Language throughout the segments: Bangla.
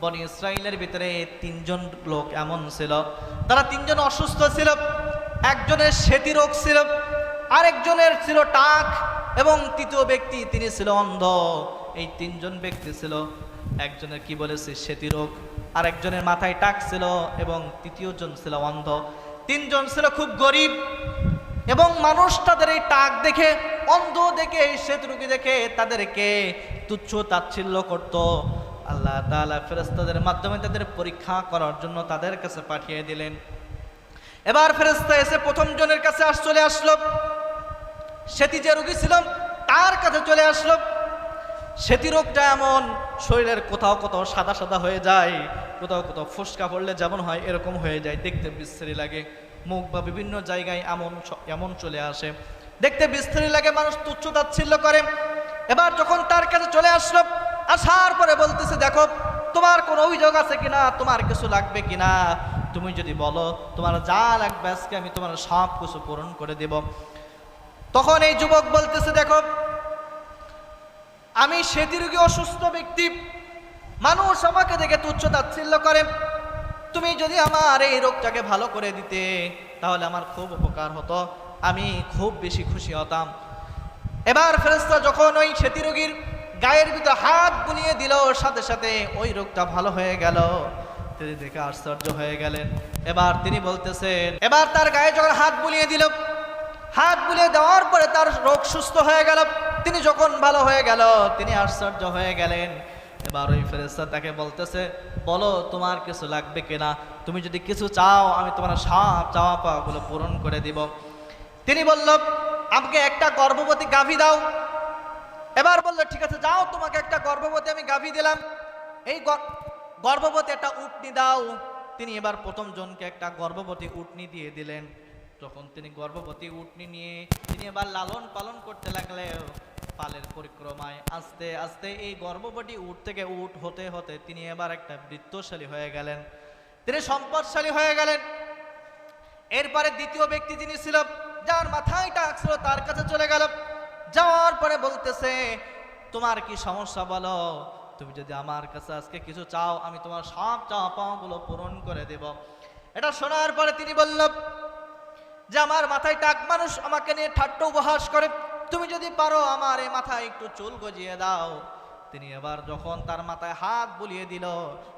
বনি ইসরাইলের ভিতরে তিনজন লোক এমন ছিল, তারা তিনজন অসুস্থ ছিল। একজনের সেতি রোগ ছিল, আরেকজনের ছিল টাক, এবং তৃতীয় ব্যক্তি তিনি ছিল অন্ধ। এই তিনজন ব্যক্তি ছিল, একজনের কি বলেছে সেতি রোগ, আরেকজনের মাথায় টাক ছিল, এবং তৃতীয় জন ছিল অন্ধ। তিনজন ছিল খুব গরিব, এবং মানুষ তাদের এই টাক দেখে, অন্ধ দেখে, সেতু রোগী দেখে তাদেরকে তুচ্ছ তাচ্ছিল্য করত। আল্লাহ তাআলা ফেরেশতাদের মাধ্যমে তাদের পরীক্ষা করার জন্য তাদের কাছে পাঠিয়ে দিলেন। এবার ফেরেশতা এসে প্রথম জনের কাছে চলে আসলো, সেতি যে রোগী ছিল তার কাছে চলে আসলো। সেতি রোগটা এমন, শরীরের কোথাও কোথাও সাদা সাদা হয়ে যায়, কোথাও কোথাও ফোসকা পড়লে যেমন হয় এরকম হয়ে যায়, দেখতে বিশ্রী লাগে। মুখ বা বিভিন্ন জায়গায় এমন চলে আসে, দেখতে বিশ্রী লাগে, মানুষ তুচ্ছ তাচ্ছিল্য করে। এবার যখন তার কাছে চলে আসলো, আসার পরে বলতেছে, দেখো তোমার কোনো অভিযোগ আছে কিনা, তোমার কিছু লাগবে কিনা, তুমি যদি বলো তোমার যা লাগবে আজকে আমি তোমার সব কিছু পূরণ করে দেব। তখন এই যুবক বলতেছে, দেখো আমি সেতি রোগী অসুস্থ ব্যক্তি, মানুষ আমাকে দেখে তুচ্ছ তাচ্ছিল্য করে, তুমি যদি আমার এই রোগটাকে ভালো করে দিতে তাহলে আমার খুব উপকার হতো, আমি খুব বেশি খুশি হতাম। এবার ফেরেশতা যখন ওই সেতি রোগীর গায়ের ভিতর হাত বুলিয়ে দিল, সাথে সাথে ওই রোগটা ভালো হয়ে গেল। তিনি দেখে আশ্চর্য হয়ে গেলেন। এবার তিনি বলতেছেন, এবার তার গায়ে যখন হাত বুলিয়ে দিল, হাত বুলিয়ে দেওয়ার পরে তার রোগ সুস্থ হয়ে গেল। তিনি যখন ভালো হয়ে গেল, তিনি আশ্চর্য হয়ে গেলেন। এবার ওই ফেরেশতা তাকে বলতেছে, বলো তোমার কিছু লাগবে কিনা, তুমি যদি কিছু চাও আমি তোমার সব চাওয়া পাওয়াগুলো পূরণ করে দিব। তিনি বলল, আমাকে একটা গর্ভবতী গাভী দাও। এবার বললো, ঠিক আছে যাও, তোমাকে একটা গর্ভবতী আমি গাভী দিলাম, এই গর্ভবতী একটা উটনি দাও। তিনি এবার প্রথম জনকে একটা গর্ভবতী উটনি দিয়ে দিলেন। যখন তিনি গর্ভবতী উটনি নিয়ে তিনি এবার লালন পালন করতে লাগলেন, পালের পরিক্রমায় আস্তে আস্তে এই গর্ভবতী উট থেকে উট হতে হতে তিনি এবার একটা বৃত্তশালী হয়ে গেলেন, তিনি সম্পদশালী হয়ে গেলেন। এরপরে দ্বিতীয় ব্যক্তি যিনি ছিল, যার মাথায় টাক ছিল, তার কাছে চলে গেল। যাওয়ার পরে বলতেছে, তোমার কি সমস্যা বলো, তুমি যদি আমার কাছে আজকে কিছু চাও আমি তোমার সব চাওয়া পাওয়াগুলো পূরণ করে দেব। এটা শোনার পরে তিনি বলল যে আমার মাথায় টাক, মানুষ আমাকে নিয়ে ঠাট্টা উপহাস করে, তুমি যদি পারো আমার এই মাথায় একটু চুল গজিয়ে দাও। তিনি এবার যখন তার মাথায় হাত বুলিয়ে দিল,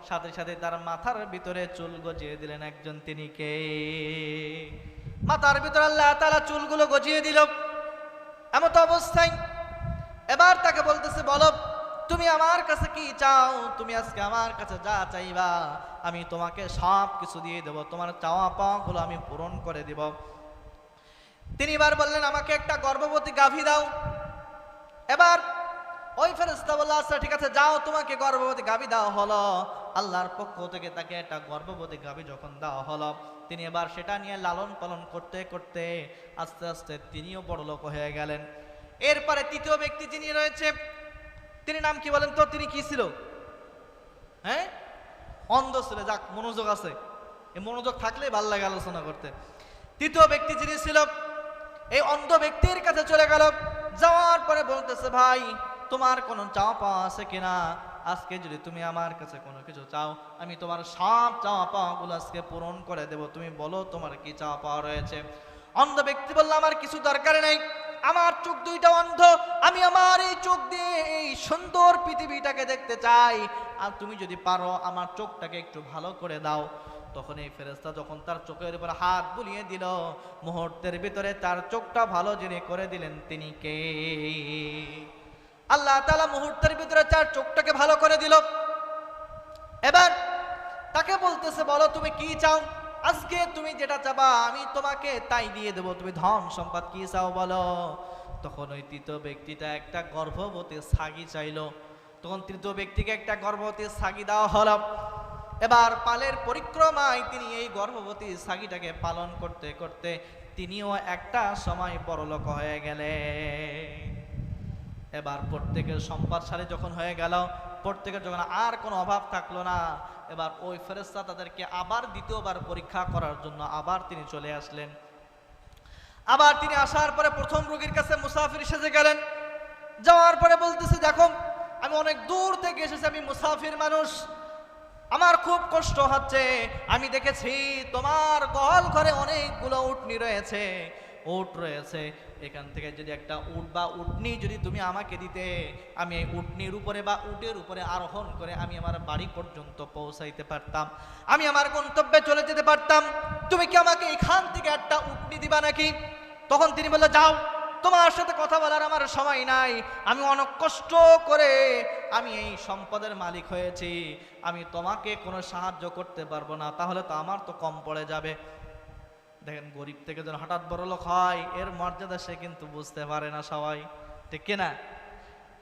সাথে সাথে তার মাথার ভিতরে চুল গজিয়ে দিলেন একজন। তিনি কে? মাথার ভিতরে আল্লাহ তাআলা চুলগুলো গজিয়ে দিল। এমত অবস্থায় এবার তাকে বলতেছে, বলো তুমি আমার কাছে কি চাও, তুমি আজকে আমার কাছে যা চাইবা আমি তোমাকে সব কিছু দিয়ে দেব, তোমার চাওয়া পাওয়াগুলো আমি পূরণ করে দিব। তিনি এবার বললেন, আমাকে একটা গর্ভবতী গাভী দাও। এবার ওই ফেরেশতা বলল, আচ্ছা ঠিক আছে যাও, তোমাকে গর্ভবতী গাভী দেওয়া হলো। আল্লাহর পক্ষ থেকে তাকে একটা গর্ভবতী গাভী যখন দেওয়া হলো, তিনি এবার সেটা নিয়ে লালন পালন করতে করতে আস্তে আস্তে তিনিও বড় লোক হয়ে গেলেন। এরপরে তৃতীয় ব্যক্তি যিনি রয়েছে, তিনি নাম কি বলেন তো, তিনি কি ছিল? হ্যাঁ, অন্ধ ছিল। যাক, মনোযোগ আছে, এই মনোযোগ থাকলে ভালো লাগে আলোচনা করতে। তৃতীয় ব্যক্তি যিনি ছিল, এই অন্ধ ব্যক্তির কাছে চলে গেল। যাওয়ার পরে বলতেছে, ভাই তোমার কোনো চাওয়া পাওয়া আছে কিনা, আজকে যদি তুমি আমার কাছে কোনো কিছু চাও আমি তোমার সব চাওয়া পাওয়াগুলো আজকে পূরণ করে দেব, তুমি বলো তোমার কি চাওয়া পাওয়া রয়েছে। অন্ধ ব্যক্তি বলল, আমার কিছু দরকার নেই, আমার চোখ দুইটা অন্ধ, আমি আমার এই চোখ দিয়ে এই সুন্দর পৃথিবীটাকে দেখতে চাই, আর তুমি যদি পারো আমার চোখটাকে একটু ভালো করে দাও। তখন এই ফেরেশতা যখন তার চোখের উপর হাত বুলিয়ে দিল, মুহূর্তের ভিতরে তার চোখটা ভালো যিনি করে দিলেন তিনি কে? আল্লাহ তাআলা মুহূর্তের ভিতরে তার চোখটাকে ভালো করে দিল। এবার তাকে বলতেছে, বলো তুমি কি চাও, আজকে তুমি যেটা চাবা আমি তোমাকে তাই দিয়ে দেবো, তুমি ধন সম্পদ কি চাও বলো। তখন ওই তৃতীয় ব্যক্তিটা একটা গর্ভবতী ছাগি চাইলো। তখন তৃতীয় ব্যক্তিকে একটা গর্ভবতী ছাগি দেওয়া হলো। এবার পালের পরিক্রমায় তিনি এই গর্ভবতী ছাগিটাকে পালন করতে করতে তিনিও একটা সময় বড়লোক হয়ে গেলেন। এবার প্রত্যেকের সম্পদশালী যখন হয়ে গেল, প্রত্যেকের যখন আর কোনো অভাব থাকলো না, এবার ওই ফেরেশতা তাদেরকে আবার দ্বিতীয়বার পরীক্ষা করার জন্য আবার তিনি চলে আসলেন। আবার তিনি আসার পরে প্রথম রোগীর কাছে মুসাফির সেজে গেলেন। যাওয়ার পরে বলতেছে, দেখো আমি অনেক দূর থেকে এসেছি, আমি মুসাফির মানুষ, আমার খুব কষ্ট হচ্ছে, আমি দেখেছি তোমার গোয়াল ঘরে অনেকগুলো উটনি রয়েছে, উট রয়েছে, এখান থেকে যদি একটা উট বা উটনি যদি তুমি আমাকে দিতে, আমি এই উটনির উপরে বা উটের উপরে আরোহণ করে আমি আমার বাড়ি পর্যন্ত পৌঁছাইতে পারতাম, আমি আমার গন্তব্যে চলে যেতে পারতাম। তুমি কি আমাকে এখান থেকে একটা উটনি দিবা নাকি? তখন তিনি বললেন, যাও, তোমার সাথে কথা বলার আমার সময় নাই, আমি অনেক কষ্ট করে আমি এই সম্পদের মালিক হয়েছি, আমি তোমাকে কোনো সাহায্য করতে পারবো না, তাহলে তো আমার তো কম পড়ে যাবে। দেখেন, গরিব থেকে যেন হঠাৎ বড় লোক হয়, এর মর্যাদা সে কিন্তু বুঝতে পারে না সবাই, ঠিক কিনা?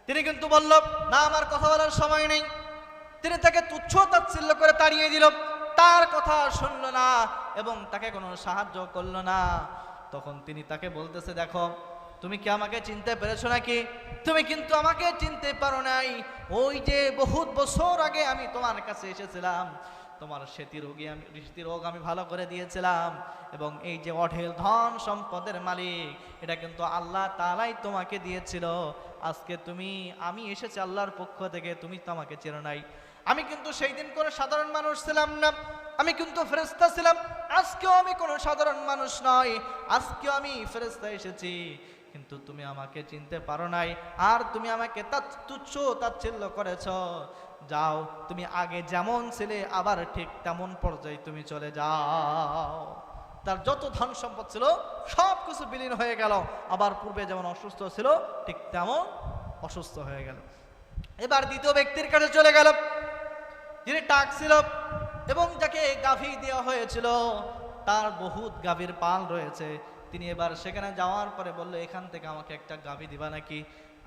তিনি কিন্তু বলল, না, আমার কথা বলার সময় নেই। তিনি তাকে তুচ্ছ তাচ্ছিল্য করে তাড়িয়ে দিল, তার কথা শুনল না এবং তাকে কোনো সাহায্য করলো না। তখন তিনি তাকে বলতেছে, দেখো, তুমি কি আমাকে চিনতে পেরেছো নাকি? তুমি কিন্তু আমাকে চিনতে পারো নাই। ওই যে বহুত বছর আগে আমি তোমার কাছে এসেছিলাম, তোমার স্মৃতি রোগ আমি ভালো করে দিয়েছিলাম, এবং এই যে অঢেল ধন সম্পদের মালিক, এটা কিন্তু আল্লাহ তাআলাই তোমাকে দিয়েছিল। আজকে আমি এসেছি আল্লাহর পক্ষ থেকে, তুমি তো আমাকে চেনো নাই। আমি কিন্তু সেই দিন কোনো সাধারণ মানুষ ছিলাম না, আমি কিন্তু ফেরেশতা ছিলাম। আজকেও আমি কোনো সাধারণ মানুষ নয়, আজকেও আমি ফেরেশতা এসেছি, কিন্তু তুমি আমাকে চিনতে পারো নাই, আর তুমি আমাকে তুচ্ছ তাচ্ছিল্য করেছ। যাও, তুমি আগে যেমন ছিলে আবার ঠিক তেমন পর্যায়ে তুমি চলে যাও। তার যত ধন সম্পদ ছিল সব কিছু বিলীন হয়ে গেল, আবার পূর্বে যেমন অসুস্থ ছিল ঠিক তেমন অসুস্থ হয়ে গেল। এবার দ্বিতীয় ব্যক্তির কাছে চলে গেল, যিনি টাক ছিল এবং যাকে গাভী দেওয়া হয়েছিল, তার বহুত গাভীর পাল রয়েছে। তিনি এবার সেখানে যাওয়ার পরে বলল, এখান থেকে আমাকে একটা গাভী দিবা নাকি?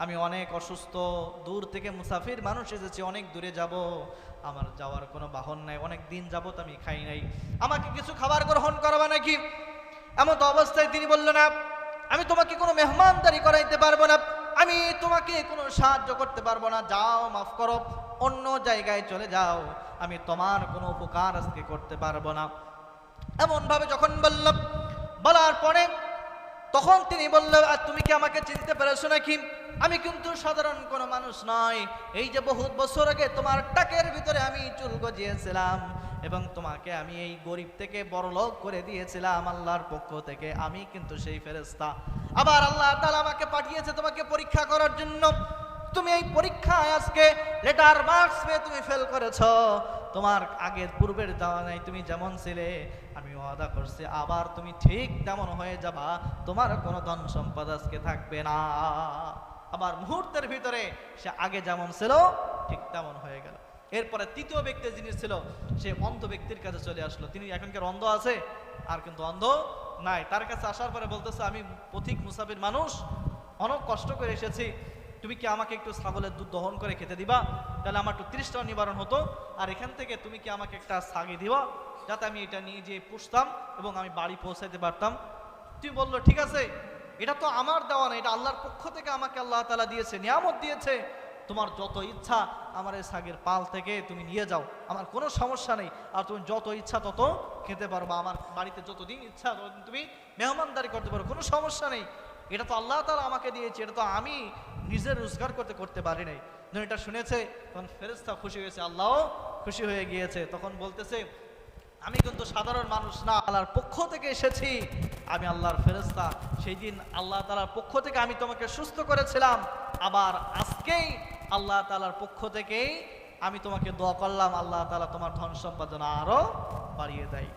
আমি অনেক অসুস্থ, দূর থেকে মুসাফির মানুষ এসেছি, অনেক দূরে যাব, আমার যাওয়ার কোনো বাহন নাই, অনেক দিন যাবত আমি খাই নাই, আমাকে কিছু খাবার গ্রহণ করাবা নাকি? এমন অবস্থায় তিনি বলল, না, আমি তোমাকে কোনো মেহমানদারি করাইতে পারবো না, আমি তোমাকে কোনো সাহায্য করতে পারবো না, যাও, মাফ করো, অন্য জায়গায় চলে যাও, আমি তোমার কোনো উপকার আজকে করতে পারবো না। এমনভাবে যখন বলার পরে তখন তিনি বলল, আর তুমি কি আমাকে চিনতে পেরেছো নাকি? আমি কিন্তু সাধারণ কোনো মানুষ নয়, এই যে বহুত বছর আগে তোমার টাকের ভিতরে আমি চুল গজিয়েছিলাম এবং তোমাকে আমি এই গরিব থেকে বড়লোক করে দিয়েছিলাম আল্লাহর পক্ষ থেকে, আমি কিন্তু সেই ফেরেশতা। আবার আল্লাহ তাআলা আমাকে পাঠিয়েছে তোমাকে পরীক্ষা করার জন্য। তুমি এই পরীক্ষায় আজকে লেটার মার্কস পেয়ে তুমি ফেল করেছো, তোমার আগের পূর্বের দেওয়া নাই, তুমি যেমন ছিলে আমি ওয়াদা করছি আবার তুমি ঠিক তেমন হয়ে যাবা, তোমার কোনো ধন সম্পদ আজকে থাকবে না। আবার মুহূর্তের ভিতরে সে আগে যেমন ছিল ঠিক তেমন হয়ে গেল। এরপরে তৃতীয় ব্যক্তি যিনি ছিল, সে অন্ধ ব্যক্তির কাছে চলে আসলো। তিনি এখনকার অন্ধ আছে, আর কিন্তু অন্ধ নাই। তার কাছে আসার পরে বলতেছে, আমি পথিক মুসাফির মানুষ, অনেক কষ্ট করে এসেছি, তুমি কি আমাকে একটু ছাগলের দুধ দহন করে খেতে দিবা? তাহলে আমার একটু তৃষ্ণা নিবারণ হতো। আর এখান থেকে তুমি কি আমাকে একটা ছাগি দিবা, যাতে আমি এটা নিয়ে যেয়ে পুষতাম এবং আমি বাড়ি পৌঁছাইতে পারতাম? তুমি বললো, ঠিক আছে, এটা তো আমার দেওয়া না, এটা আল্লাহর পক্ষ থেকে আমাকে আল্লাহ তাআলা দিয়েছে, নিয়ামত দিয়েছে, তোমার যত ইচ্ছা আমার এই ছাগের পাল থেকে তুমি নিয়ে যাও, আমার কোনো সমস্যা নেই, আর তুমি যত ইচ্ছা তত খেতে পারবা, আমার বাড়িতে যতদিন ইচ্ছা ততদিন তুমি মেহমানদারি করতে পারো, কোনো সমস্যা নেই। এটা তো আল্লাহ তাআলা আমাকে দিয়েছে, এটা তো আমি নিজের রোজগার করতে পারি নাই। যখন এটা শুনেছে তখন ফেরেশতা খুশি হয়েছে, আল্লাহও খুশি হয়ে গিয়েছে। তখন বলতেছে, আমি কিন্তু সাধারণ মানুষ না, আল্লাহর পক্ষ থেকে এসেছি, আমি আল্লাহর ফেরেশতা। সেই দিন আল্লাহ তাআলার পক্ষ থেকে আমি তোমাকে সুস্থ করেছিলাম, আবার আজকেই আল্লাহ তাআলার পক্ষ থেকেই আমি তোমাকে দোয়া করলাম, আল্লাহ তাআলা তোমার ধন সম্পদ আরো বাড়িয়ে দেয়।